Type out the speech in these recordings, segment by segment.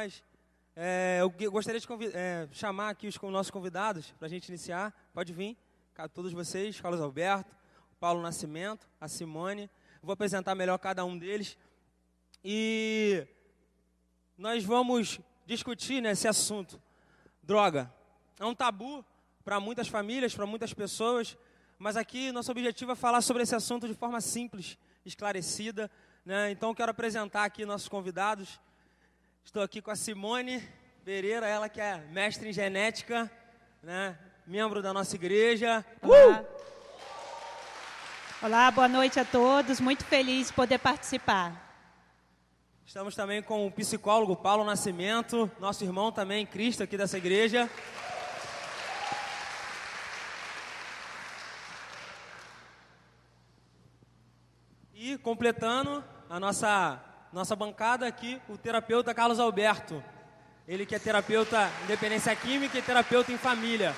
mais. Gostaria de chamar aqui os nossos convidados para a gente iniciar. Pode vir, todos vocês, Carlos Alberto, Paulo Nascimento, a Simone. Vou apresentar melhor cada um deles. E nós vamos discutir nesse assunto. Droga. É um tabu para muitas famílias, para muitas pessoas, mas aqui nosso objetivo é falar sobre esse assunto de forma simples, esclarecida, né? Então quero apresentar aqui nossos convidados. Estou aqui com a Simone Pereira, ela que é mestre em genética, né? Membro da nossa igreja. Olá. Olá, boa noite a todos, muito feliz de poder participar. Estamos também com o psicólogo Paulo Nascimento, nosso irmão também, Cristo, aqui dessa igreja. E completando a nossa bancada aqui, o terapeuta Carlos Alberto. Ele que é terapeuta em dependência química e terapeuta em família.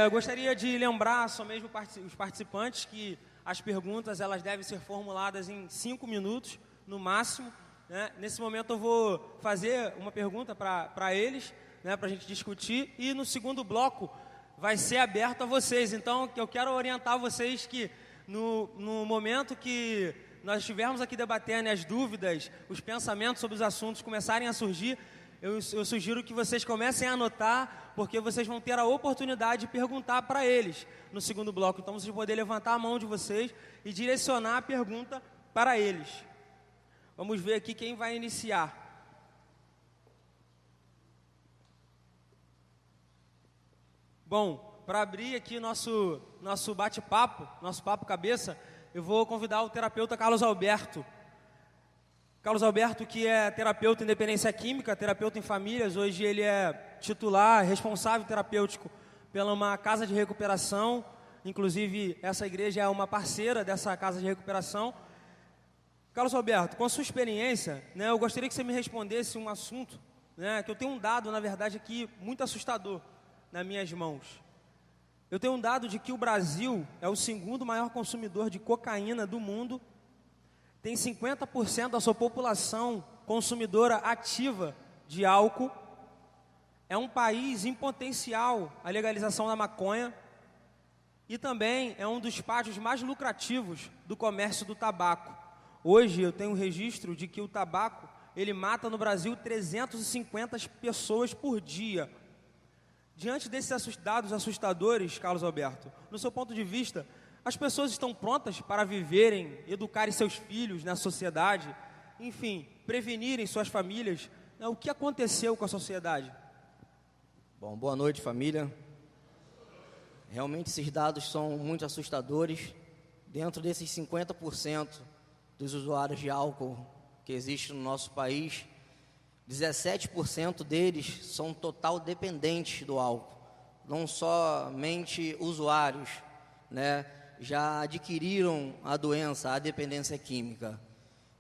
Eu gostaria de lembrar só mesmo os participantes que as perguntas elas devem ser formuladas em 5 minutos, no máximo, né? Nesse momento eu vou fazer uma pergunta para eles, né, para a gente discutir, e no segundo bloco vai ser aberto a vocês. Então eu quero orientar vocês que no momento que nós estivermos aqui debatendo as dúvidas, os pensamentos sobre os assuntos começarem a surgir, eu sugiro que vocês comecem a anotar, porque vocês vão ter a oportunidade de perguntar para eles no segundo bloco. Então vocês vão poder levantar a mão de vocês e direcionar a pergunta para eles. Vamos ver aqui quem vai iniciar. Bom, para abrir aqui nosso bate-papo, nosso papo cabeça, eu vou convidar o terapeuta Carlos Alberto. Carlos Alberto, que é terapeuta em dependência química, terapeuta em famílias, hoje ele é titular, responsável terapêutico pela uma casa de recuperação, inclusive essa igreja é uma parceira dessa casa de recuperação. Carlos Alberto, com a sua experiência, né, eu gostaria que você me respondesse um assunto, né, que eu tenho um dado, na verdade, aqui muito assustador nas minhas mãos. Eu tenho um dado de que o Brasil é o segundo maior consumidor de cocaína do mundo, tem 50% da sua população consumidora ativa de álcool, é um país em potencial a legalização da maconha e também é um dos pátios mais lucrativos do comércio do tabaco. Hoje eu tenho um registro de que o tabaco, ele mata no Brasil 350 pessoas por dia. Diante desses dados assustadores, Carlos Alberto, no seu ponto de vista, as pessoas estão prontas para viverem, educarem seus filhos na sociedade, enfim, prevenirem suas famílias? O que aconteceu com a sociedade? Bom, boa noite, família. Realmente esses dados são muito assustadores. Dentro desses 50% dos usuários de álcool que existe no nosso país, 17% deles são total dependentes do álcool. Não somente usuários, né, já adquiriram a doença, a dependência química.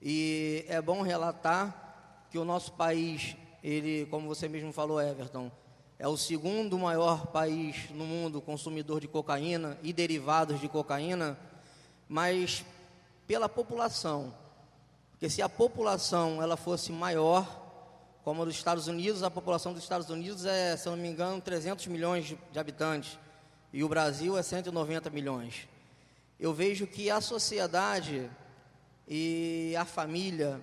E é bom relatar que o nosso país, ele, como você mesmo falou, Everton, é o segundo maior país no mundo consumidor de cocaína e derivados de cocaína, mas pela população. Porque se a população ela fosse maior, como a dos Estados Unidos, a população dos Estados Unidos é, se eu não me engano, 300 milhões de habitantes, e o Brasil é 190 milhões. Eu vejo que a sociedade e a família,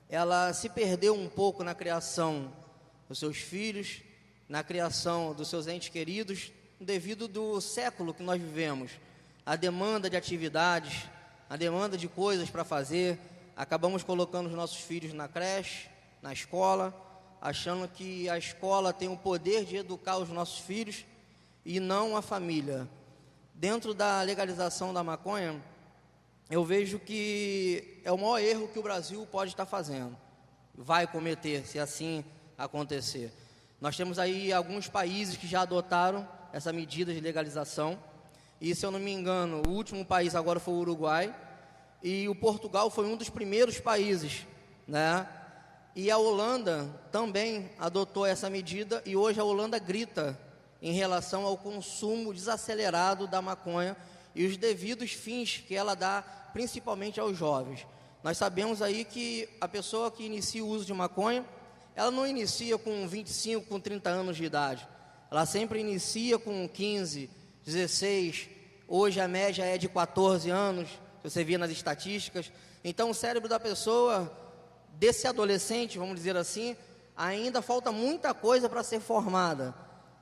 ela se perdeu um pouco na criação dos seus filhos, na criação dos seus entes queridos, devido do século que nós vivemos. A demanda de atividades, a demanda de coisas para fazer, acabamos colocando os nossos filhos na creche, na escola, achando que a escola tem o poder de educar os nossos filhos e não a família. Dentro da legalização da maconha, eu vejo que é o maior erro que o Brasil pode estar fazendo, vai cometer, se assim acontecer. Nós temos aí alguns países que já adotaram essa medida de legalização, e se eu não me engano, o último país agora foi o Uruguai, e o Portugal foi um dos primeiros países, né? E a Holanda também adotou essa medida, e hoje a Holanda grita em relação ao consumo desacelerado da maconha e os devidos fins que ela dá, principalmente aos jovens. Nós sabemos aí que a pessoa que inicia o uso de maconha, ela não inicia com 25, com 30 anos de idade. Ela sempre inicia com 15, 16. Hoje a média é de 14 anos, se você vê nas estatísticas. Então o cérebro da pessoa, desse adolescente, vamos dizer assim, ainda falta muita coisa para ser formada.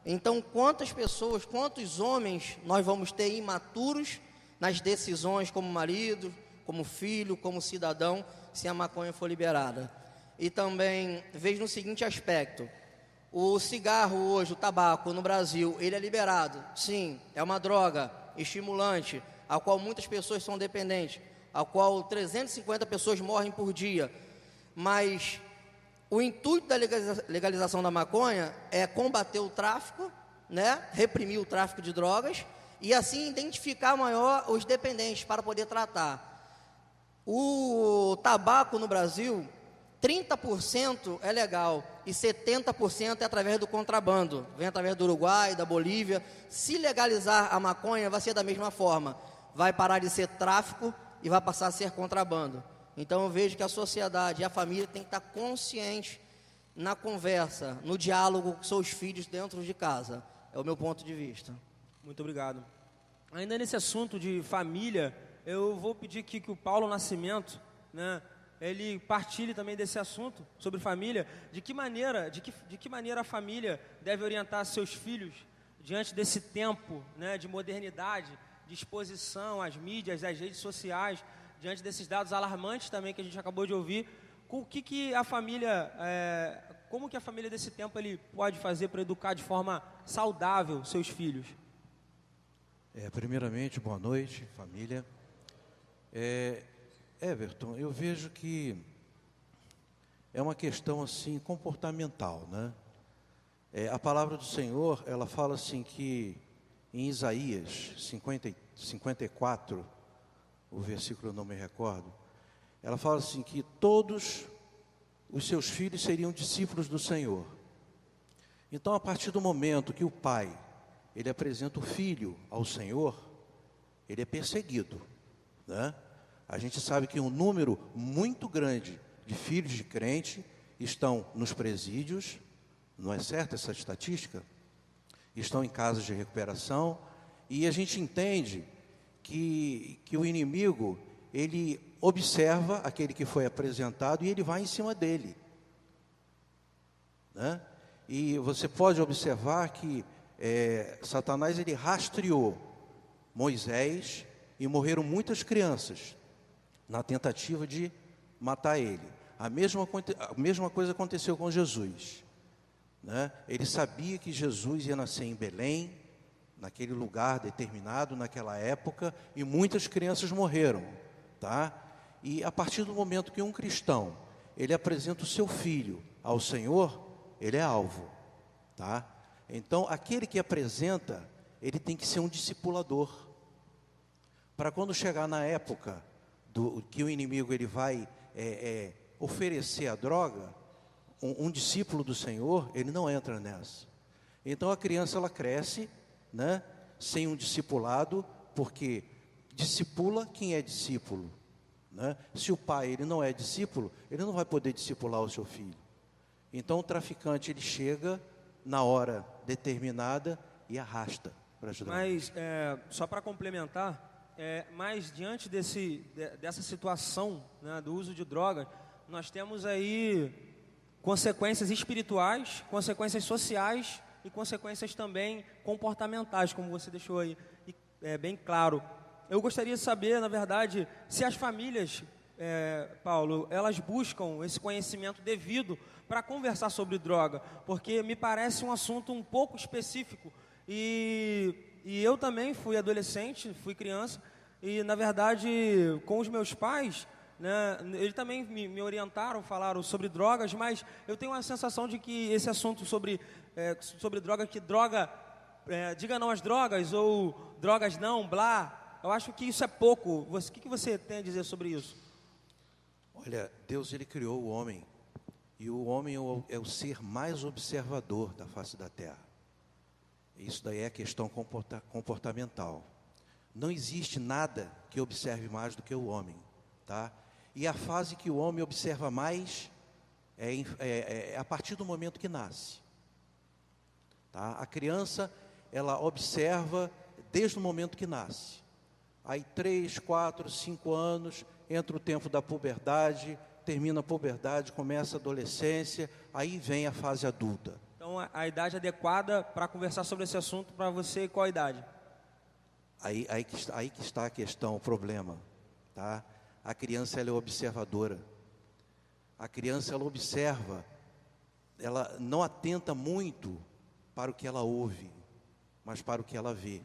Então quantas pessoas, quantos homens nós vamos ter imaturos nas decisões como marido, como filho, como cidadão, se a maconha for liberada? E também vejo no seguinte aspecto: o cigarro hoje, o tabaco no Brasil, ele é liberado. Sim, é uma droga estimulante, a qual muitas pessoas são dependentes, a qual 350 pessoas morrem por dia. Mas o intuito da legalização da maconha é combater o tráfico, né? Reprimir o tráfico de drogas e assim identificar maior os dependentes para poder tratar. O tabaco no Brasil, 30% é legal e 70% é através do contrabando, vem através do Uruguai, da Bolívia. Se legalizar a maconha, vai ser da mesma forma, vai parar de ser tráfico e vai passar a ser contrabando. Então eu vejo que a sociedade e a família tem que estar consciente na conversa, no diálogo com seus filhos dentro de casa. É o meu ponto de vista. Muito obrigado. Ainda nesse assunto de família, eu vou pedir que o Paulo Nascimento, né, ele partilhe também desse assunto sobre família. De que maneira a família deve orientar seus filhos diante desse tempo, né, de modernidade, de exposição às mídias, às redes sociais, diante desses dados alarmantes também que a gente acabou de ouvir. Com o que a família, como que a família desse tempo ele pode fazer para educar de forma saudável seus filhos? Primeiramente, boa noite, família. Everton, eu vejo que é uma questão assim comportamental, né? A palavra do Senhor, ela fala assim que em Isaías 54, o versículo eu não me recordo, ela fala assim que todos os seus filhos seriam discípulos do Senhor. Então, a partir do momento que o pai, ele apresenta o filho ao Senhor, ele é perseguido, né? A gente sabe que um número muito grande de filhos de crente estão nos presídios, não é certa essa estatística? Estão em casas de recuperação, e a gente entende que o inimigo, ele observa aquele que foi apresentado e ele vai em cima dele, né? E você pode observar que Satanás, ele rastreou Moisés e morreram muitas crianças na tentativa de matar ele. A mesma coisa aconteceu com Jesus, né? Ele sabia que Jesus ia nascer em Belém, naquele lugar determinado, naquela época, e muitas crianças morreram, tá? E a partir do momento que um cristão, ele apresenta o seu filho ao Senhor, ele é alvo, tá? Então, aquele que apresenta, ele tem que ser um discipulador, para quando chegar na época que o inimigo ele vai oferecer a droga, um discípulo do Senhor, ele não entra nessa. Então a criança, ela cresce, né, sem um discipulado, porque discipula quem é discípulo, né? Se o pai ele não é discípulo, ele não vai poder discipular o seu filho. Então o traficante, ele chega na hora determinada e arrasta para ajudar. Mas só para complementar, mas diante dessa situação, né, do uso de drogas, nós temos aí consequências espirituais, consequências sociais e consequências também comportamentais, como você deixou aí bem claro. Eu gostaria de saber, na verdade, se as famílias, Paulo, elas buscam esse conhecimento devido para conversar sobre droga, porque me parece um assunto um pouco específico. E eu também fui adolescente, fui criança, e na verdade, com os meus pais, né, eles também me orientaram, falaram sobre drogas, mas eu tenho a sensação de que esse assunto sobre droga, diga não às drogas, ou drogas não, blá, eu acho que isso é pouco. O que você tem a dizer sobre isso? Olha, Deus, ele criou o homem, e o homem é o ser mais observador da face da terra. Isso daí é questão comportamental. Não existe nada que observe mais do que o homem, tá? E a fase que o homem observa mais é a partir do momento que nasce. Tá? A criança, ela observa desde o momento que nasce. Aí 3, 4, 5 anos, entra o tempo da puberdade, termina a puberdade, começa a adolescência, aí vem a fase adulta. Então, a idade adequada para conversar sobre esse assunto para você, qual a idade? Aí que está a questão, o problema. Tá? A criança, ela é observadora. A criança, ela observa, ela não atenta muito para o que ela ouve, mas para o que ela vê.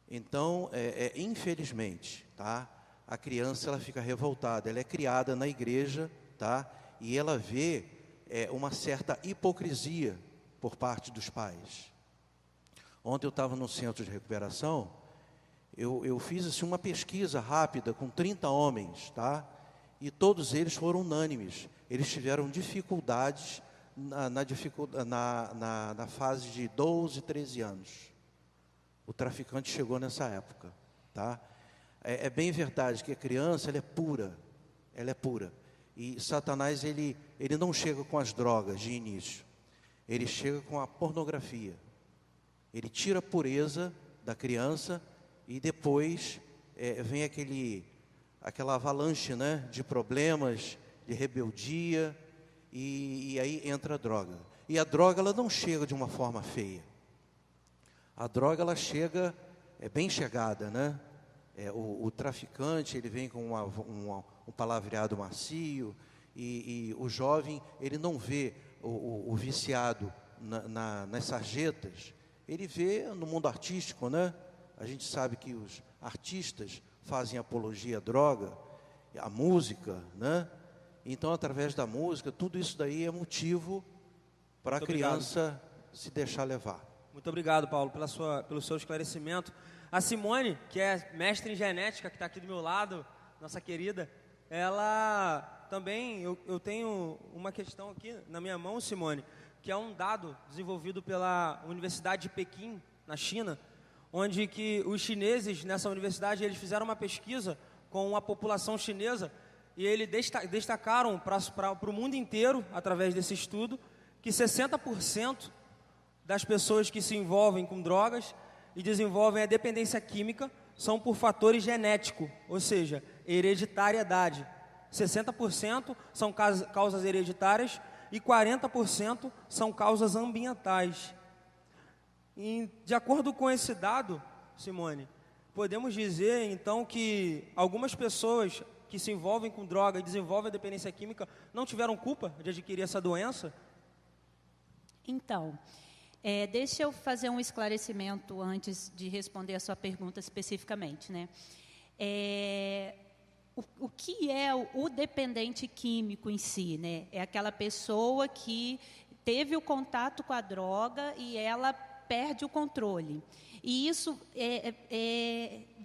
Então, infelizmente, tá? A criança, ela fica revoltada, ela é criada na igreja, tá? E ela vê uma certa hipocrisia por parte dos pais. Ontem eu estava no centro de recuperação, eu fiz assim, uma pesquisa rápida com 30 homens, tá? E todos eles foram unânimes. Eles tiveram dificuldades na fase de 12, 13 anos. O traficante chegou nessa época, tá? É bem verdade que a criança, ela é pura. E Satanás, ele não chega com as drogas de início. Ele chega com a pornografia. Ele tira a pureza da criança e depois vem aquela avalanche, né, de problemas, de rebeldia, e aí entra a droga. E a droga, ela não chega de uma forma feia. A droga, ela chega, bem chegada, né? O traficante, ele vem com um palavreado macio, e o jovem, ele não vê o viciado nas sarjetas, ele vê no mundo artístico, né? A gente sabe que os artistas fazem apologia à droga, à música, né? Então, através da música, tudo isso daí é motivo para a criança se deixar levar. Muito obrigado, Paulo, pelo seu esclarecimento. A Simone, que é mestre em genética, que está aqui do meu lado, nossa querida, ela também, eu tenho uma questão aqui na minha mão, Simone, que é um dado desenvolvido pela Universidade de Pequim, na China, onde que os chineses, nessa universidade, eles fizeram uma pesquisa com a população chinesa e eles destacaram para o mundo inteiro, através desse estudo, que 60% das pessoas que se envolvem com drogas e desenvolvem a dependência química são por fatores genéticos, ou seja, hereditariedade. 60% são causas hereditárias e 40% são causas ambientais. E, de acordo com esse dado, Simone, podemos dizer, então, que algumas pessoas que se envolvem com droga e desenvolvem a dependência química não tiveram culpa de adquirir essa doença? Então, deixa eu fazer um esclarecimento antes de responder a sua pergunta especificamente, né? O que é o dependente químico em si, né? É aquela pessoa que teve o contato com a droga e ela perde o controle. E isso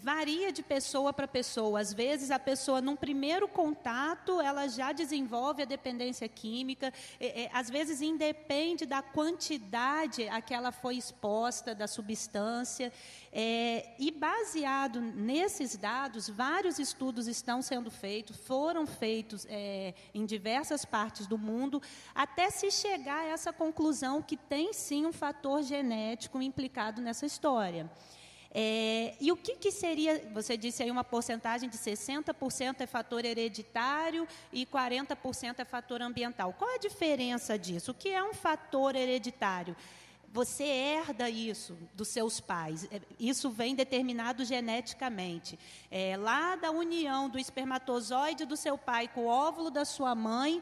varia de pessoa para pessoa. Às vezes, a pessoa, num primeiro contato, ela já desenvolve a dependência química. Às vezes, independe da quantidade a que ela foi exposta, da substância. E, baseado nesses dados, vários estudos estão sendo feitos, foram feitos em diversas partes do mundo, até se chegar a essa conclusão que tem, sim, um fator genético implicado nessa história. E o que seria, você disse aí uma porcentagem de 60% é fator hereditário e 40% é fator ambiental. Qual a diferença disso? O que é um fator hereditário? Você herda isso dos seus pais, isso vem determinado geneticamente. Lá da união do espermatozoide do seu pai com o óvulo da sua mãe,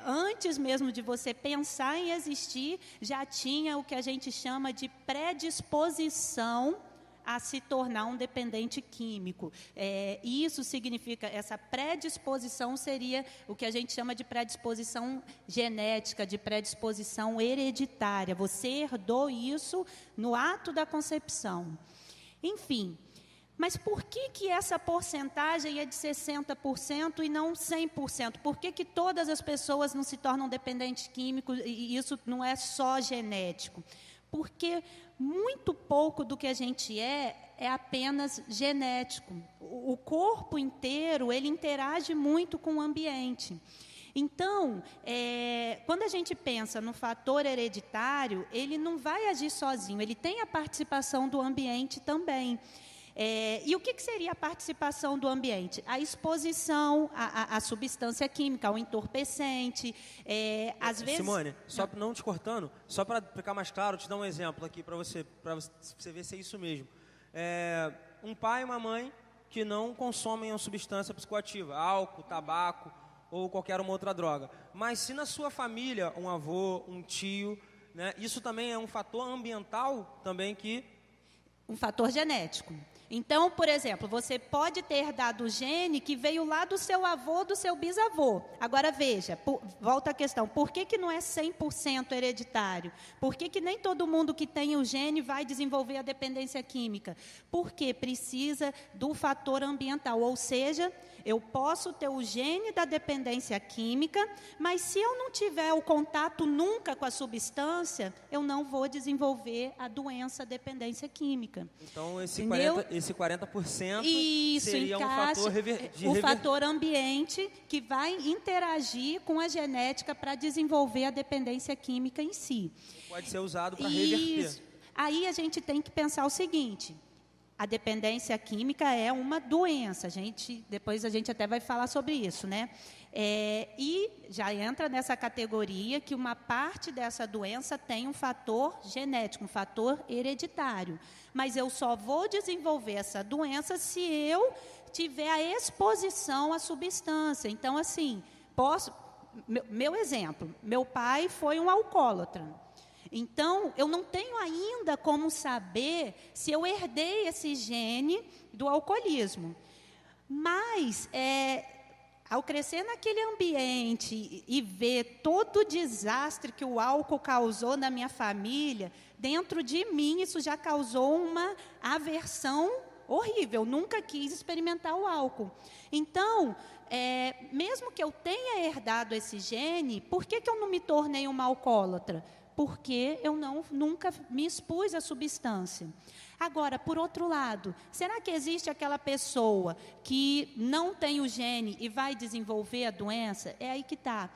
antes mesmo de você pensar em existir, já tinha o que a gente chama de predisposição a se tornar um dependente químico. Isso significa, essa predisposição seria o que a gente chama de predisposição genética, de predisposição hereditária. Você herdou isso no ato da concepção. Enfim, mas por que essa porcentagem é de 60% e não 100%? Por que todas as pessoas não se tornam dependentes químicos e isso não é só genético? Porque muito pouco do que a gente é apenas genético. O corpo inteiro, ele interage muito com o ambiente. Então, quando a gente pensa no fator hereditário, ele não vai agir sozinho, ele tem a participação do ambiente também. E o que seria a participação do ambiente? A exposição à substância química, ao entorpecente. Às vezes... Simone, só não te cortando, só para ficar mais claro, te dar um exemplo aqui para você ver se é isso mesmo. Um pai e uma mãe que não consomem uma substância psicoativa, álcool, tabaco ou qualquer uma outra droga. Mas se na sua família, um avô, um tio, né, isso também é um fator ambiental também que... Um fator genético. Então, por exemplo, você pode ter dado o gene que veio lá do seu avô, do seu bisavô. Agora, veja, volta à questão, por que não é 100% hereditário? Por que nem todo mundo que tem o gene vai desenvolver a dependência química? Porque precisa do fator ambiental, ou seja, eu posso ter o gene da dependência química, mas se eu não tiver o contato nunca com a substância, eu não vou desenvolver a doença dependência química. Então, esse 40% isso, seria um fator o fator ambiente que vai interagir com a genética para desenvolver a dependência química em si. Pode ser usado para reverter. Aí a gente tem que pensar o seguinte: a dependência química é uma doença. Depois a gente até vai falar sobre isso, né? E já entra nessa categoria que uma parte dessa doença tem um fator genético, um fator hereditário. Mas eu só vou desenvolver essa doença se eu tiver a exposição à substância. Então, assim, meu exemplo, meu pai foi um alcoólatra. Então, eu não tenho ainda como saber se eu herdei esse gene do alcoolismo. Mas, ao crescer naquele ambiente e ver todo o desastre que o álcool causou na minha família, dentro de mim isso já causou uma aversão horrível. Eu nunca quis experimentar o álcool. Então, mesmo que eu tenha herdado esse gene, por que eu não me tornei uma alcoólatra? Porque eu nunca me expus à substância. Agora, por outro lado, será que existe aquela pessoa que não tem o gene e vai desenvolver a doença? É aí que está.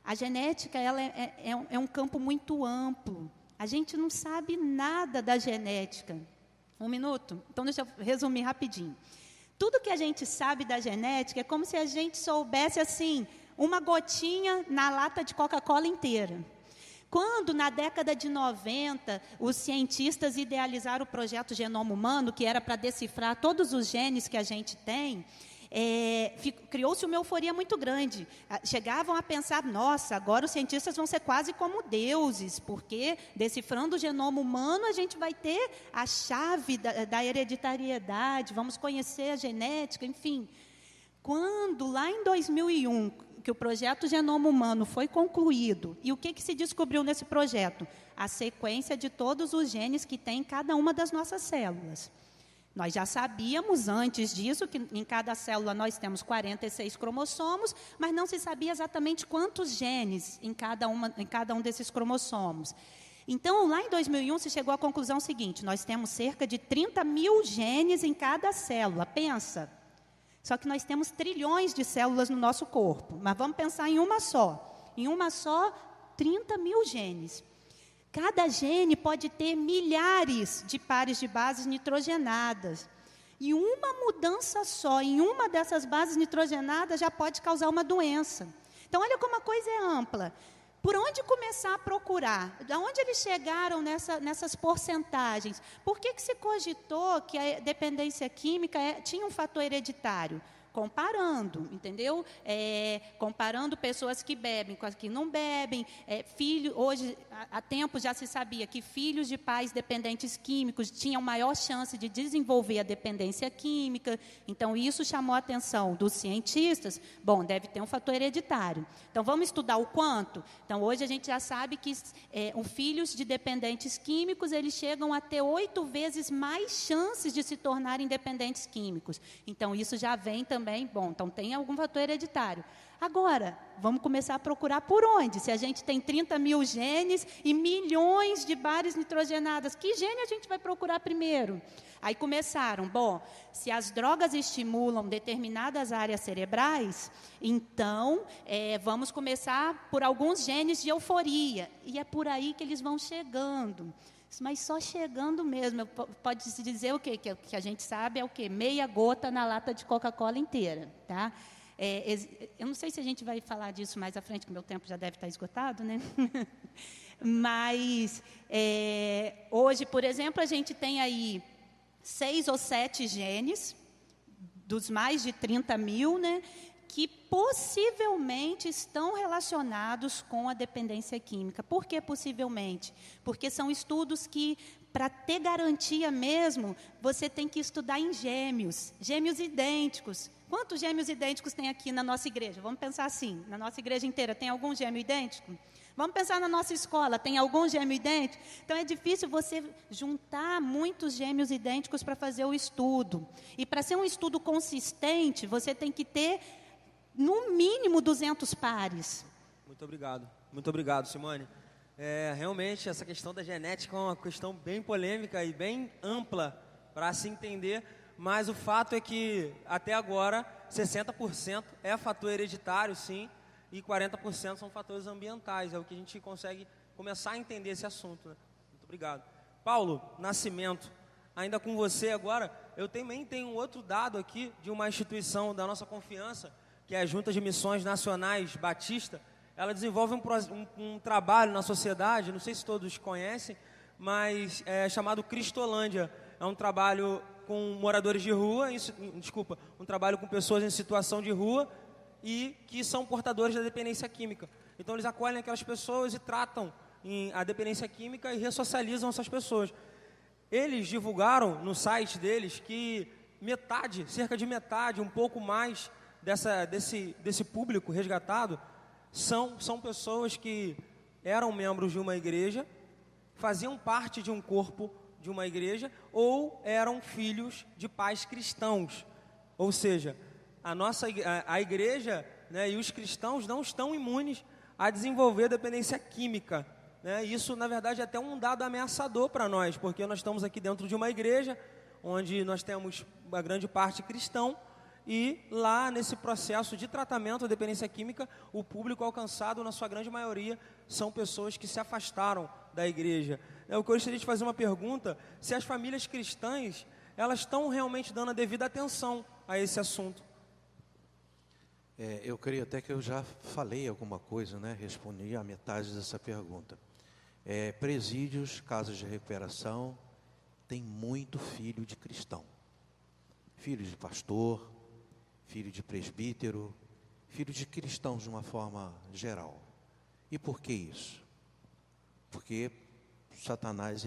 A genética ela é um campo muito amplo. A gente não sabe nada da genética. Um minuto? Então, deixa eu resumir rapidinho. Tudo que a gente sabe da genética é como se a gente soubesse, assim, uma gotinha na lata de Coca-Cola inteira. Quando, na década de 90, os cientistas idealizaram o projeto Genoma Humano, que era para decifrar todos os genes que a gente tem, criou-se uma euforia muito grande. Chegavam a pensar, nossa, agora os cientistas vão ser quase como deuses, porque decifrando o genoma humano a gente vai ter a chave da hereditariedade, vamos conhecer a genética, enfim. Quando, lá em 2001, que o projeto Genoma Humano foi concluído, e o que se descobriu nesse projeto? A sequência de todos os genes que tem em cada uma das nossas células. Nós já sabíamos antes disso que em cada célula nós temos 46 cromossomos, mas não se sabia exatamente quantos genes em cada um desses cromossomos. Então, lá em 2001, se chegou à conclusão seguinte: nós temos cerca de 30 mil genes em cada célula. Pensa! Só que nós temos trilhões de células no nosso corpo. Mas vamos pensar em uma só. Em uma só, 30 mil genes. Cada gene pode ter milhares de pares de bases nitrogenadas. E uma mudança só em uma dessas bases nitrogenadas já pode causar uma doença. Então, olha como a coisa é ampla. Por onde começar a procurar? De onde eles chegaram nessas porcentagens? Por que se cogitou que a dependência química tinha um fator hereditário? Comparando, entendeu? Comparando pessoas que bebem com as que não bebem. Hoje, há tempo já se sabia que filhos de pais dependentes químicos tinham maior chance de desenvolver a dependência química. Então, isso chamou a atenção dos cientistas. Bom, deve ter um fator hereditário. Então, vamos estudar o quanto? Então, hoje a gente já sabe que filhos de dependentes químicos, eles chegam a ter 8 vezes mais chances de se tornarem dependentes químicos. Então, isso já vem também, bom, então tem algum fator hereditário. Agora, vamos começar a procurar por onde? Se a gente tem 30 mil genes e milhões de bases nitrogenadas, que gene a gente vai procurar primeiro? Aí começaram, se as drogas estimulam determinadas áreas cerebrais, então vamos começar por alguns genes de euforia. E é por aí que eles vão chegando. Mas só chegando mesmo. Pode-se dizer o quê? Que a gente sabe é o quê? Meia gota na lata de Coca-Cola inteira, tá? Eu não sei se a gente vai falar disso mais à frente, que o meu tempo já deve estar esgotado, né? Mas, hoje, por exemplo, a gente tem aí 6 ou 7 genes, dos mais de 30 mil, né? Que possivelmente estão relacionados com a dependência química. Por que possivelmente? Porque são estudos que, para ter garantia mesmo, você tem que estudar em gêmeos idênticos. Quantos gêmeos idênticos tem aqui na nossa igreja? Vamos pensar assim, na nossa igreja inteira, tem algum gêmeo idêntico? Vamos pensar na nossa escola, tem algum gêmeo idêntico? Então, é difícil você juntar muitos gêmeos idênticos para fazer o estudo. E para ser um estudo consistente, você tem que ter, no mínimo, 200 pares. Muito obrigado, Simone. Realmente, essa questão da genética é uma questão bem polêmica e bem ampla para se entender, mas o fato é que, até agora, 60% é fator hereditário, sim, e 40% são fatores ambientais. É o que a gente consegue começar a entender esse assunto, né? Muito obrigado. Paulo Nascimento, ainda com você agora, eu também tenho um outro dado aqui de uma instituição da nossa confiança, que é a Junta de Missões Nacionais Batista. Ela desenvolve um trabalho na sociedade, não sei se todos conhecem, mas é chamado Cristolândia. É um trabalho com moradores de rua, um trabalho com pessoas em situação de rua e que são portadores da dependência química. Então, eles acolhem aquelas pessoas e tratam a dependência química e ressocializam essas pessoas. Eles divulgaram no site deles que cerca de metade, um pouco mais desse público resgatado, são pessoas que eram membros de uma igreja, faziam parte de um corpo de uma igreja ou eram filhos de pais cristãos. Ou seja, a igreja, né, e os cristãos não estão imunes a desenvolver dependência química, né? Isso, na verdade, é até um dado ameaçador para nós, porque nós estamos aqui dentro de uma igreja onde nós temos uma grande parte cristão. E lá, nesse processo de tratamento da dependência química, o público alcançado, na sua grande maioria, são pessoas que se afastaram da igreja. Eu gostaria de fazer uma pergunta: se as famílias cristãs, elas estão realmente dando a devida atenção a esse assunto? Eu creio até que eu já falei alguma coisa, né? Respondi a metade dessa pergunta. Presídios, casas de recuperação, tem muito filho de cristão. Filho de pastor, filho de presbítero, filho de cristãos de uma forma geral. E por que isso? Porque Satanás,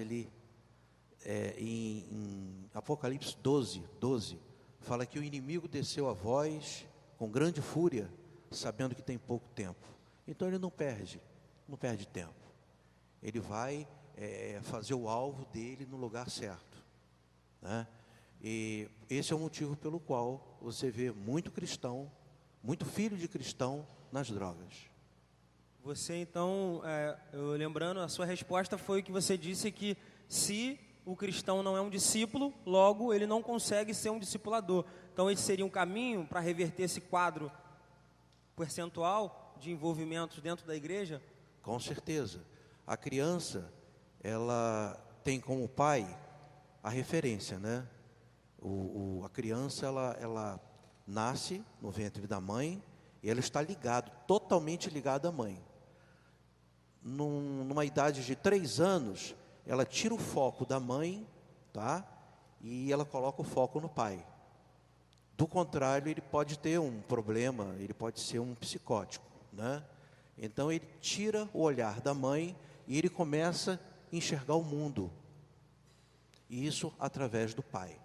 em Apocalipse 12, fala que o inimigo desceu a voz com grande fúria, sabendo que tem pouco tempo. Então ele não perde tempo. Ele vai fazer o alvo dele no lugar certo, né? E esse é o motivo pelo qual você vê muito cristão, muito filho de cristão nas drogas. Você, então, lembrando, a sua resposta foi que você disse que se o cristão não é um discípulo, logo ele não consegue ser um discipulador. Então, esse seria um caminho para reverter esse quadro percentual de envolvimentos dentro da igreja? Com certeza. A criança, ela tem como pai a referência, né? A criança, ela nasce no ventre da mãe e ela está totalmente ligada à mãe. Numa idade de 3 anos, ela tira o foco da mãe, tá? E ela coloca o foco no pai. Do contrário, ele pode ter um problema, ele pode ser um psicótico, né? Então, ele tira o olhar da mãe e ele começa a enxergar o mundo. E isso através do pai.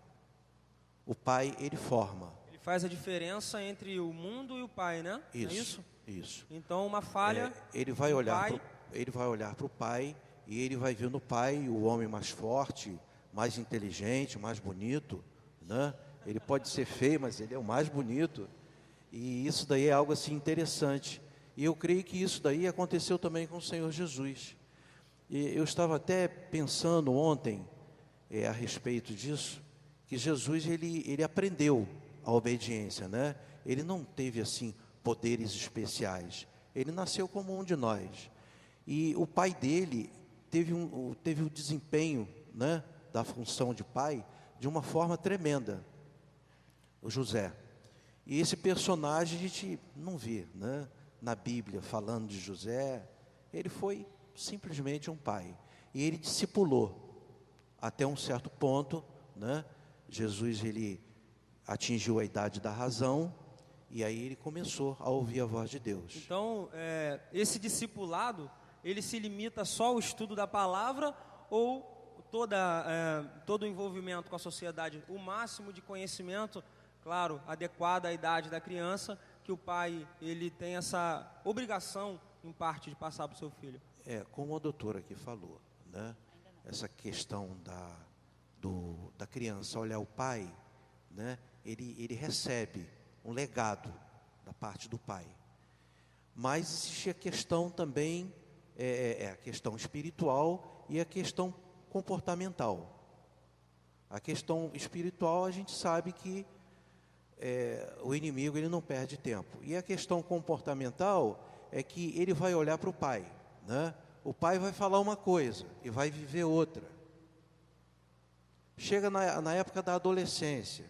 O pai, ele forma. Ele faz a diferença entre o mundo e o pai, né? Isso, é isso? Isso. Então, uma falha... Ele vai olhar para o pai e ele vai ver no pai o homem mais forte, mais inteligente, mais bonito, né? Ele pode ser feio, mas ele é o mais bonito. E isso daí é algo assim interessante. E eu creio que isso daí aconteceu também com o Senhor Jesus. E eu estava até pensando ontem a respeito disso, que Jesus ele aprendeu a obediência, né? Ele não teve assim poderes especiais. Ele nasceu como um de nós. E o pai dele teve o desempenho, né, da função de pai de uma forma tremenda, o José. E esse personagem a gente não vê, né, na Bíblia falando de José. Ele foi simplesmente um pai. E ele discipulou até um certo ponto, né? Jesus ele atingiu a idade da razão e aí ele começou a ouvir a voz de Deus. Então, esse discipulado, ele se limita só ao estudo da palavra ou todo o envolvimento com a sociedade, o máximo de conhecimento, claro, adequado à idade da criança, que o pai ele tem essa obrigação, em parte, de passar para o seu filho? Como a doutora aqui falou, né? Essa questão da criança olhar o pai, né? Ele recebe um legado da parte do pai. Mas existe a questão também, a questão espiritual e a questão comportamental. A questão espiritual a gente sabe que o inimigo ele não perde tempo. E a questão comportamental é que ele vai olhar para o pai, né? O pai vai falar uma coisa e vai viver outra. Chega na época da adolescência,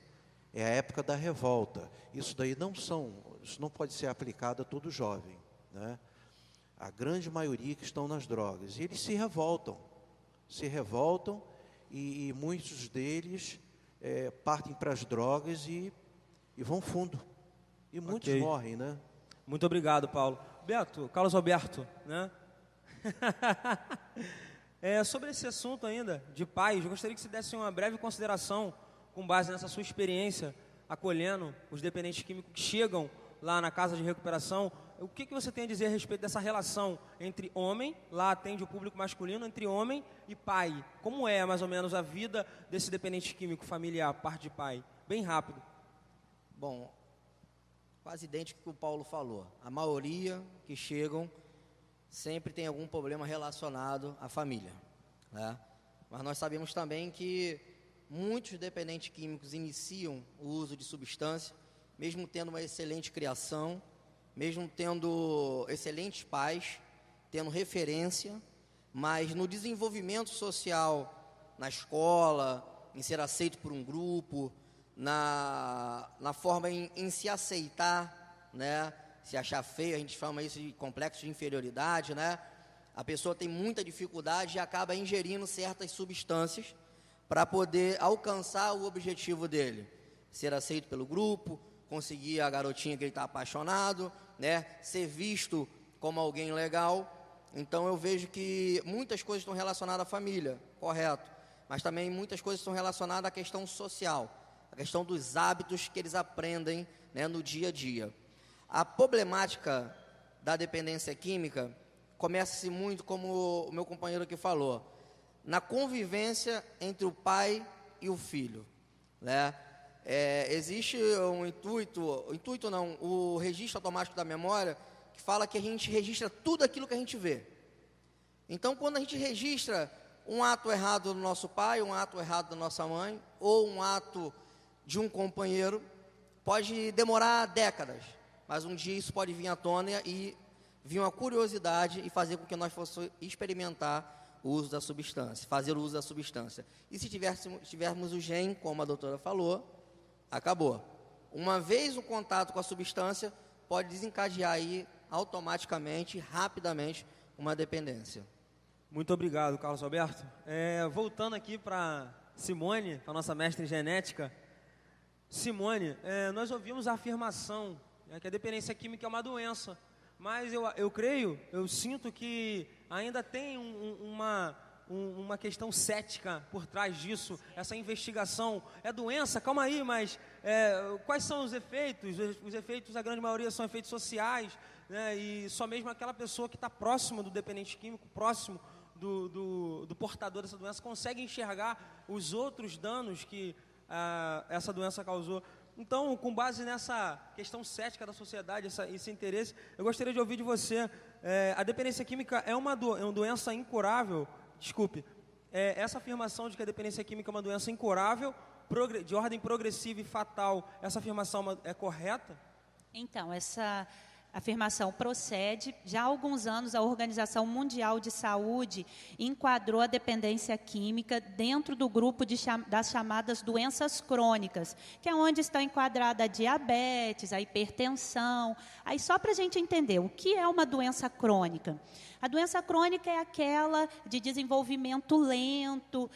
é a época da revolta. Isso não pode ser aplicado a todo jovem, né? A grande maioria que estão nas drogas, e eles se revoltam e muitos deles partem para as drogas e vão fundo. E muitos morrem, né? Muito obrigado, Paulo. Carlos Alberto, né? Sobre esse assunto ainda, de pais, eu gostaria que você desse uma breve consideração, com base nessa sua experiência, acolhendo os dependentes químicos que chegam lá na casa de recuperação. O que você tem a dizer a respeito dessa relação entre homem, lá atende o público masculino, entre homem e pai? Como é, mais ou menos, a vida desse dependente químico familiar, parte de pai? Bem rápido. Bom, quase idêntico com o que o Paulo falou. A maioria que chegam sempre tem algum problema relacionado à família, né? Mas nós sabemos também que muitos dependentes químicos iniciam o uso de substância, mesmo tendo uma excelente criação, mesmo tendo excelentes pais, tendo referência, mas no desenvolvimento social, na escola, em ser aceito por um grupo, na forma em se aceitar, né? Se achar feio, a gente chama isso de complexo de inferioridade, né? A pessoa tem muita dificuldade e acaba ingerindo certas substâncias para poder alcançar o objetivo dele, ser aceito pelo grupo, conseguir a garotinha que ele está apaixonado, né? Ser visto como alguém legal. Então eu vejo que muitas coisas estão relacionadas à família, correto, mas também muitas coisas estão relacionadas à questão social, a questão dos hábitos que eles aprendem, né, no dia a dia. A problemática da dependência química começa-se muito, como o meu companheiro aqui falou, na convivência entre o pai e o filho, né? Existe o registro automático da memória, que fala que a gente registra tudo aquilo que a gente vê. Então, quando a gente registra um ato errado do nosso pai, um ato errado da nossa mãe, ou um ato de um companheiro, pode demorar décadas, mas um dia isso pode vir à tona e vir uma curiosidade e fazer com que nós fossemos experimentar o uso da substância, fazer o uso da substância. E se tivermos o gene, como a doutora falou, acabou. Uma vez o contato com a substância, pode desencadear aí automaticamente, rapidamente, uma dependência. Muito obrigado, Carlos Alberto. Voltando aqui para Simone, para nossa mestre em genética. Simone, nós ouvimos a afirmação, que a dependência química é uma doença, mas eu sinto que ainda tem uma questão cética por trás disso, essa investigação. É doença? Calma aí, mas quais são os efeitos? Os efeitos, a grande maioria, são efeitos sociais, né? E só mesmo aquela pessoa que está próxima do dependente químico, próximo do portador dessa doença, consegue enxergar os outros danos que essa doença causou. Então, com base nessa questão cética da sociedade, esse interesse, eu gostaria de ouvir de você, a dependência química é uma doença incurável? Desculpe, essa afirmação de que a dependência química é uma doença incurável, de ordem progressiva e fatal, essa afirmação é correta? Então, essa afirmação procede. Já há alguns anos, a Organização Mundial de Saúde enquadrou a dependência química dentro do grupo das chamadas doenças crônicas, que é onde está enquadrada a diabetes, a hipertensão. Aí, só para a gente entender, o que é uma doença crônica? A doença crônica é aquela de desenvolvimento lento,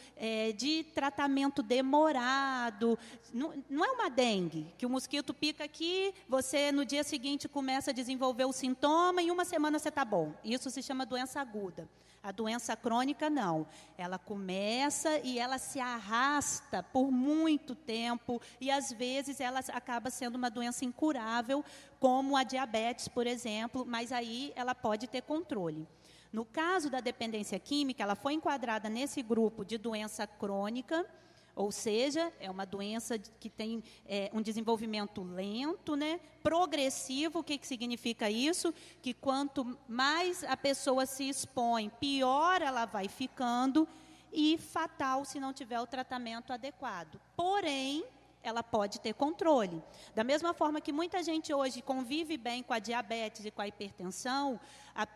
de tratamento demorado. Não é uma dengue, que o mosquito pica aqui, você no dia seguinte começa a desenvolver o sintoma e em uma semana você está bom. Isso se chama doença aguda. A doença crônica, não. Ela começa e ela se arrasta por muito tempo e, às vezes, ela acaba sendo uma doença incurável, como a diabetes, por exemplo, mas aí ela pode ter controle. No caso da dependência química, ela foi enquadrada nesse grupo de doença crônica, ou seja, é uma doença que tem um desenvolvimento lento, né? Progressivo. O que significa isso? Que quanto mais a pessoa se expõe, pior ela vai ficando, e fatal se não tiver o tratamento adequado. Porém, ela pode ter controle. Da mesma forma que muita gente hoje convive bem com a diabetes e com a hipertensão,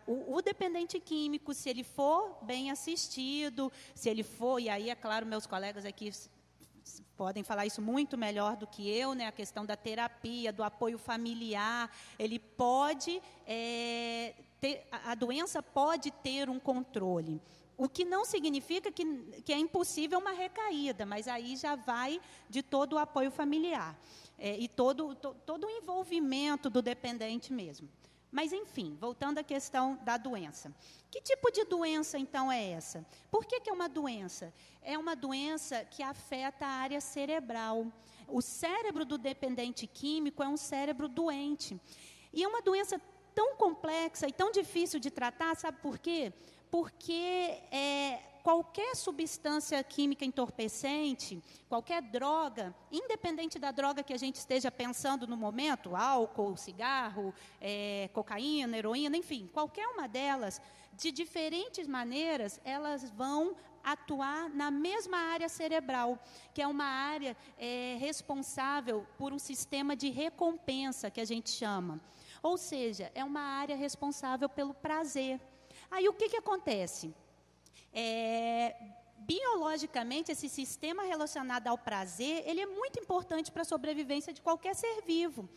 o dependente químico, se ele for bem assistido, se ele for, e aí, é claro, meus colegas aqui podem falar isso muito melhor do que eu, né? A questão da terapia, do apoio familiar, ele pode a doença pode ter um controle. O que não significa que é impossível uma recaída, mas aí já vai de todo o apoio familiar e todo o envolvimento do dependente mesmo. Mas, enfim, voltando à questão da doença. Que tipo de doença, então, é essa? Por que é uma doença? É uma doença que afeta a área cerebral. O cérebro do dependente químico é um cérebro doente. E é uma doença tão complexa e tão difícil de tratar, sabe por quê? Porque qualquer substância química entorpecente, qualquer droga, independente da droga que a gente esteja pensando no momento, álcool, cigarro, cocaína, heroína, enfim, qualquer uma delas, de diferentes maneiras, elas vão atuar na mesma área cerebral, que é uma área responsável por um sistema de recompensa, que a gente chama. Ou seja, é uma área responsável pelo prazer. Aí, o que acontece? Biologicamente, esse sistema relacionado ao prazer, ele é muito importante para a sobrevivência de qualquer ser vivo.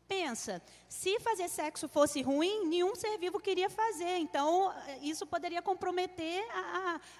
Pensa, se fazer sexo fosse ruim, nenhum ser vivo queria fazer. Então, isso poderia comprometer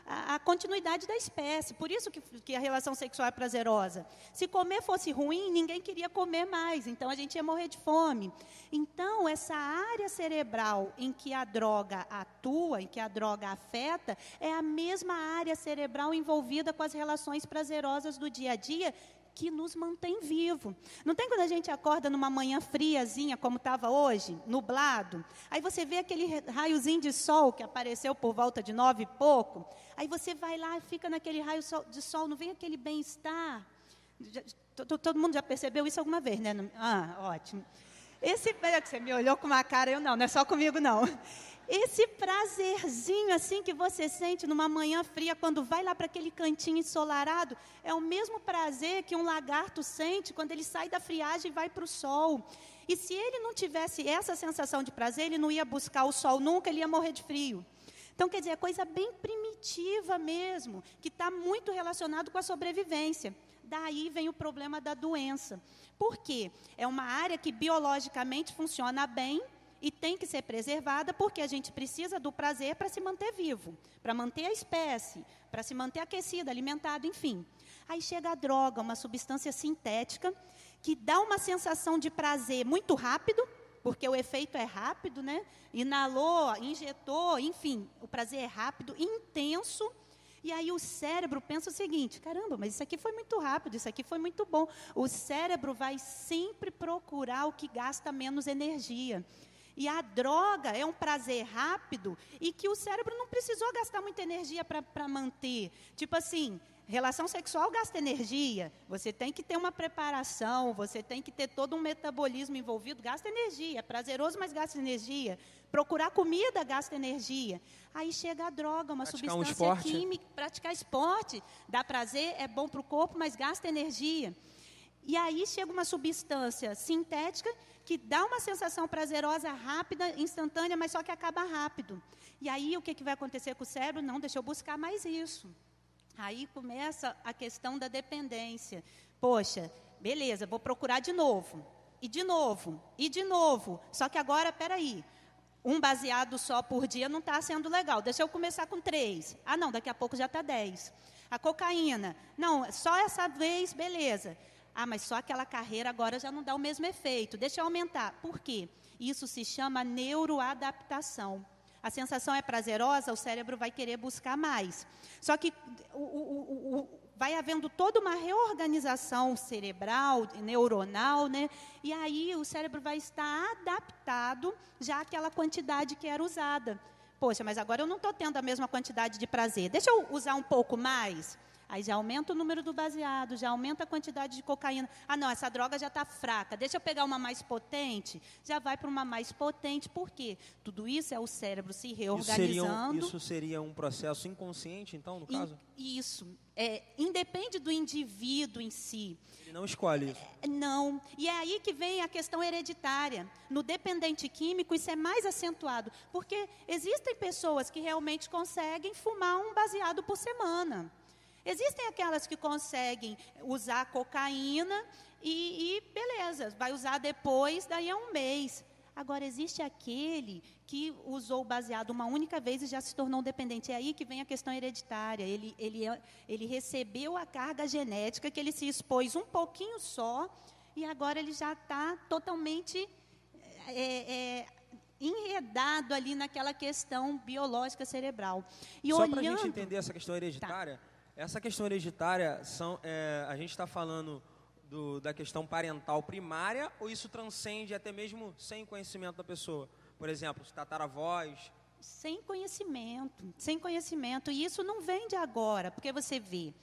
a continuidade da espécie. Por isso que a relação sexual é prazerosa. Se comer fosse ruim, ninguém queria comer mais. Então, a gente ia morrer de fome. Então, essa área cerebral em que a droga atua, em que a droga afeta, é a mesma área cerebral envolvida com as relações prazerosas do dia a dia, que nos mantém vivo. Não tem quando a gente acorda numa manhã friazinha, como estava hoje, nublado, aí você vê aquele raiozinho de sol que apareceu por volta de 9 e pouco, aí você vai lá e fica naquele raio de sol, não vem aquele bem-estar? Todo mundo já percebeu isso alguma vez, né? Ótimo. Você me olhou com uma cara, não é só comigo não. Esse prazerzinho assim que você sente numa manhã fria, quando vai lá para aquele cantinho ensolarado, é o mesmo prazer que um lagarto sente quando ele sai da friagem e vai para o sol. E se ele não tivesse essa sensação de prazer, ele não ia buscar o sol nunca, ele ia morrer de frio. Então, quer dizer, é coisa bem primitiva mesmo, que está muito relacionado com a sobrevivência. Daí vem o problema da doença. Por quê? É uma área que biologicamente funciona bem, e tem que ser preservada porque a gente precisa do prazer para se manter vivo, para manter a espécie, para se manter aquecido, alimentado, enfim. Aí chega a droga, uma substância sintética, que dá uma sensação de prazer muito rápido, porque o efeito é rápido, né? Inalou, injetou, enfim, o prazer é rápido, intenso. E aí o cérebro pensa o seguinte, caramba, mas isso aqui foi muito rápido, isso aqui foi muito bom. O cérebro vai sempre procurar o que gasta menos energia. E a droga é um prazer rápido e que o cérebro não precisou gastar muita energia para manter. Tipo assim, relação sexual gasta energia, você tem que ter uma preparação, você tem que ter todo um metabolismo envolvido, gasta energia, é prazeroso, mas gasta energia. Procurar comida gasta energia. Aí chega a droga, uma substância química, praticar esporte, dá prazer, é bom para o corpo, mas gasta energia. E aí chega uma substância sintética que dá uma sensação prazerosa, rápida, instantânea, mas só que acaba rápido. E aí o que vai acontecer com o cérebro? Não, deixa eu buscar mais isso. Aí começa a questão da dependência. Poxa, beleza, vou procurar de novo. E de novo, e de novo. Só que agora, peraí, um baseado só por dia não está sendo legal. Deixa eu começar com 3. Ah, não, daqui a pouco já está 10. A cocaína, não, só essa vez, beleza. Ah, mas só aquela carreira agora já não dá o mesmo efeito. Deixa eu aumentar. Por quê? Isso se chama neuroadaptação. A sensação é prazerosa, o cérebro vai querer buscar mais. Só que vai havendo toda uma reorganização cerebral, neuronal, né? E aí o cérebro vai estar adaptado já àquela quantidade que era usada. Poxa, mas agora eu não estou tendo a mesma quantidade de prazer. Deixa eu usar um pouco mais. Aí já aumenta o número do baseado, já aumenta a quantidade de cocaína. Ah, não, essa droga já está fraca. Deixa eu pegar uma mais potente. Já vai para uma mais potente. Por quê? Tudo isso é o cérebro se reorganizando. Isso seria um processo inconsciente, então, no caso? Isso. Independe do indivíduo em si. Ele não escolhe isso. Não. E é aí que vem a questão hereditária. No dependente químico, isso é mais acentuado. Porque existem pessoas que realmente conseguem fumar um baseado por semana. Existem aquelas que conseguem usar cocaína e beleza, vai usar depois, daí é um mês. Agora, existe aquele que usou o baseado uma única vez e já se tornou dependente. É aí que vem a questão hereditária. Ele recebeu a carga genética, que ele se expôs um pouquinho só, e agora ele já está totalmente enredado ali naquela questão biológica cerebral. E só para a gente entender essa questão hereditária... Tá. Essa questão hereditária, a gente está falando da questão parental primária, ou isso transcende até mesmo sem conhecimento da pessoa? Por exemplo, os tataravós... Sem conhecimento. E isso não vem de agora, porque você vê,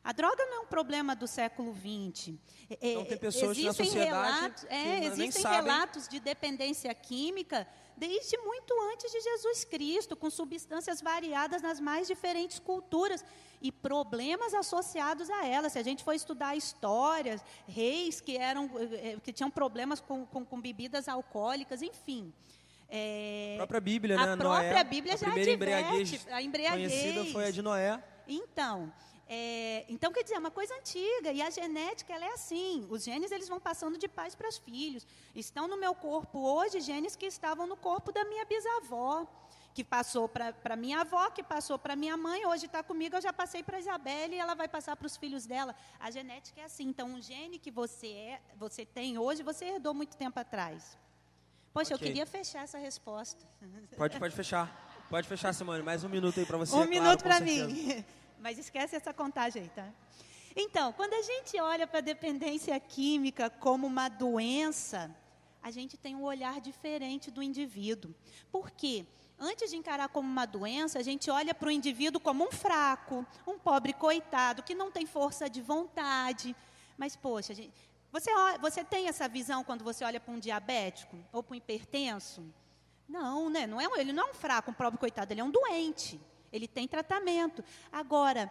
a droga não é um problema do século XX. Então tem pessoas na sociedade existem relatos de dependência química desde muito antes de Jesus Cristo, com substâncias variadas nas mais diferentes culturas e problemas associados a elas. Se a gente for estudar histórias, reis que tinham problemas com bebidas alcoólicas, então a própria Bíblia, né? A própria Bíblia já adverte. A embriaguez conhecida foi a de Noé. Então, quer dizer, é uma coisa antiga, e a genética, ela é assim, os genes, eles vão passando de pais para os filhos. Estão no meu corpo hoje genes que estavam no corpo da minha bisavó, que passou para minha avó, que passou para minha mãe, hoje está comigo, eu já passei para a Isabelle, e ela vai passar para os filhos dela. A genética é assim, então, um gene que você tem hoje, você herdou muito tempo atrás. Poxa, eu queria fechar essa resposta. Pode fechar. Pode fechar, Simone, mais um minuto aí para você. Um minuto para mim. Mas esquece essa contagem aí, tá? Então, quando a gente olha para a dependência química como uma doença, a gente tem um olhar diferente do indivíduo. Por quê? Antes de encarar como uma doença, a gente olha para o indivíduo como um fraco, um pobre coitado, que não tem força de vontade. Mas, poxa, você tem essa visão quando você olha para um diabético ou para um hipertenso? Não, né? Ele não é um fraco, um pobre coitado, ele é um doente. Ele tem tratamento. Agora,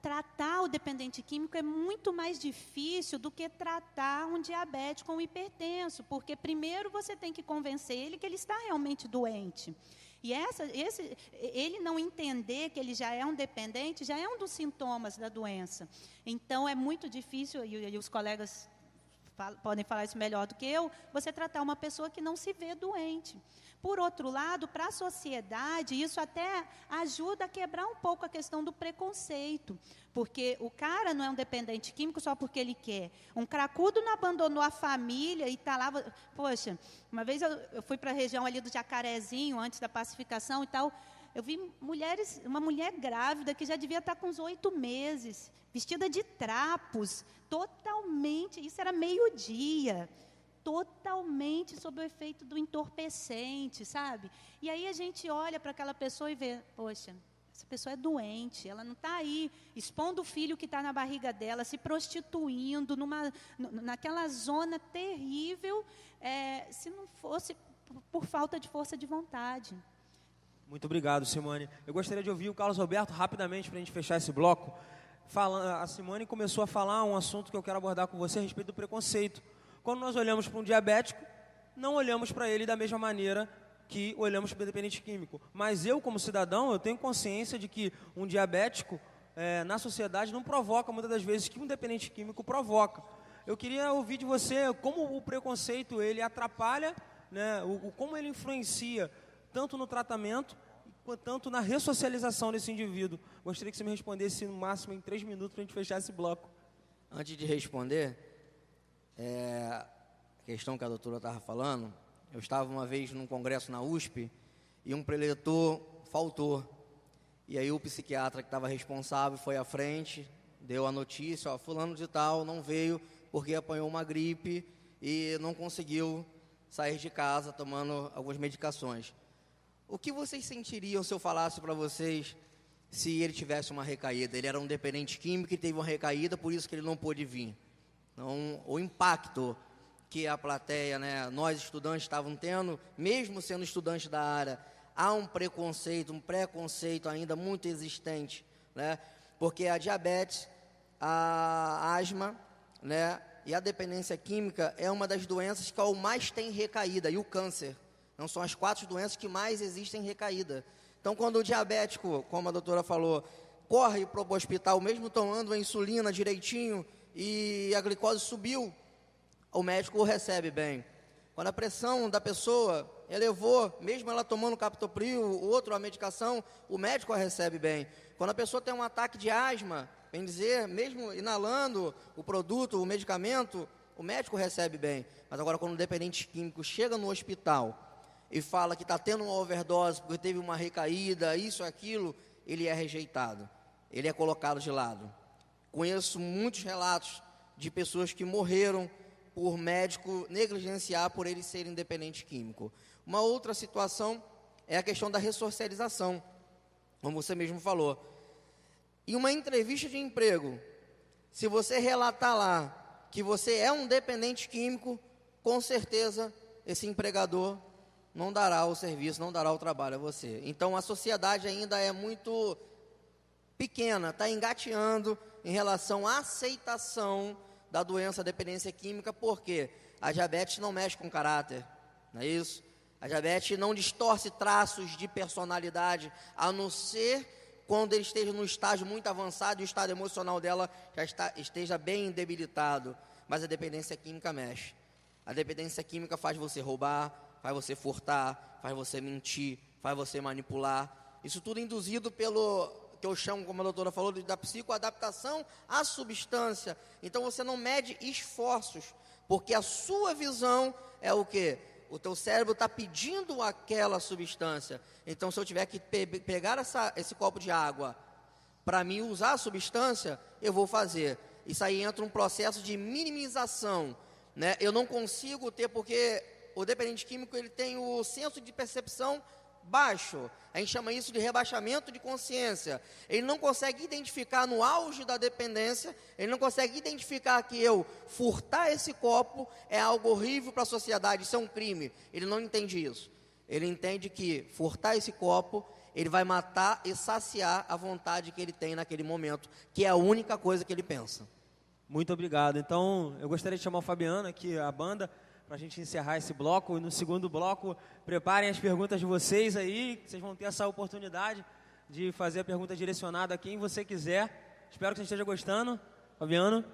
tratar o dependente químico é muito mais difícil do que tratar um diabético ou um hipertenso, porque primeiro você tem que convencer ele que ele está realmente doente. E ele não entender que ele já é um dependente, já é um dos sintomas da doença. Então, é muito difícil, e os colegas podem falar isso melhor do que eu, você tratar uma pessoa que não se vê doente. Por outro lado, para a sociedade, isso até ajuda a quebrar um pouco a questão do preconceito, porque o cara não é um dependente químico só porque ele quer. Um cracudo não abandonou a família e está lá... Poxa, uma vez eu fui para a região ali do Jacarezinho, antes da pacificação e tal, eu vi uma mulher grávida que já devia estar com uns 8 meses, vestida de trapos, totalmente, isso era meio-dia. totalmente sob o efeito do entorpecente, sabe? E aí a gente olha para aquela pessoa e vê, poxa, essa pessoa é doente, ela não está aí expondo o filho que está na barriga dela, se prostituindo naquela zona terrível, se não fosse por falta de força de vontade. Muito obrigado, Simone. Eu gostaria de ouvir o Carlos Alberto rapidamente para a gente fechar esse bloco. A Simone começou a falar um assunto que eu quero abordar com você a respeito do preconceito. Quando nós olhamos para um diabético, não olhamos para ele da mesma maneira que olhamos para o dependente químico. Mas eu, como cidadão, eu tenho consciência de que um diabético, na sociedade, não provoca, muitas das vezes, que um dependente químico provoca. Eu queria ouvir de você como o preconceito, ele atrapalha, né, como ele influencia, tanto no tratamento, quanto na ressocialização desse indivíduo. Gostaria que você me respondesse no máximo em 3 minutos para a gente fechar esse bloco. Antes de responder, a questão que a doutora estava falando, eu estava uma vez num congresso na USP e um preletor faltou. E aí o psiquiatra que estava responsável foi à frente, deu a notícia, fulano de tal não veio porque apanhou uma gripe e não conseguiu sair de casa tomando algumas medicações. O que vocês sentiriam se eu falasse para vocês se ele tivesse uma recaída? Ele era um dependente químico e teve uma recaída, por isso que ele não pôde vir. Então, o impacto que a plateia, né, nós estudantes estavam tendo, mesmo sendo estudantes da área, há um preconceito ainda muito existente, né, porque a diabetes, a asma, né, e a dependência química é uma das doenças que mais tem recaída, e o câncer. Não são as 4 doenças que mais existem recaída. Então, quando o diabético, como a doutora falou, corre para o hospital, mesmo tomando a insulina direitinho, e a glicose subiu, o médico o recebe bem. Quando a pressão da pessoa elevou, mesmo ela tomando captopril, a medicação, o médico a recebe bem. Quando a pessoa tem um ataque de asma, bem dizer, mesmo inalando o produto, o medicamento, o médico recebe bem. Mas agora, quando o dependente químico chega no hospital e fala que está tendo uma overdose, porque teve uma recaída, isso, aquilo, ele é rejeitado, ele é colocado de lado. Conheço muitos relatos de pessoas que morreram por médico negligenciar por eles serem dependente químico. Uma outra situação é a questão da ressocialização, como você mesmo falou. Em uma entrevista de emprego, se você relatar lá que você é um dependente químico, com certeza esse empregador não dará o serviço, não dará o trabalho a você. Então a sociedade ainda é muito pequena, está engateando em relação à aceitação da doença dependência química, porque a diabetes não mexe com caráter, não é isso? A diabetes não distorce traços de personalidade, a não ser quando ele esteja no estágio muito avançado e o estado emocional dela esteja bem debilitado. Mas a dependência química mexe. A dependência química faz você roubar, faz você furtar, faz você mentir, faz você manipular. Isso tudo induzido pelo que eu chamo, como a doutora falou, da psicoadaptação à substância. Então você não mede esforços, porque a sua visão é o quê? O teu cérebro está pedindo aquela substância. Então, se eu tiver que pegar esse copo de água para mim usar a substância, eu vou fazer. Isso aí entra um processo de minimização, né? Eu não consigo ter, porque o dependente químico ele tem o senso de percepção baixo. A gente chama isso de rebaixamento de consciência. Ele não consegue identificar no auge da dependência, ele não consegue identificar que eu furtar esse copo é algo horrível para a sociedade, isso é um crime. Ele não entende isso. Ele entende que furtar esse copo, ele vai matar e saciar a vontade que ele tem naquele momento, que é a única coisa que ele pensa. Muito obrigado. Então, eu gostaria de chamar o Fabiano aqui, a banda, para a gente encerrar esse bloco. E no segundo bloco, preparem as perguntas de vocês aí. Vocês vão ter essa oportunidade de fazer a pergunta direcionada a quem você quiser. Espero que você esteja gostando. Fabiano.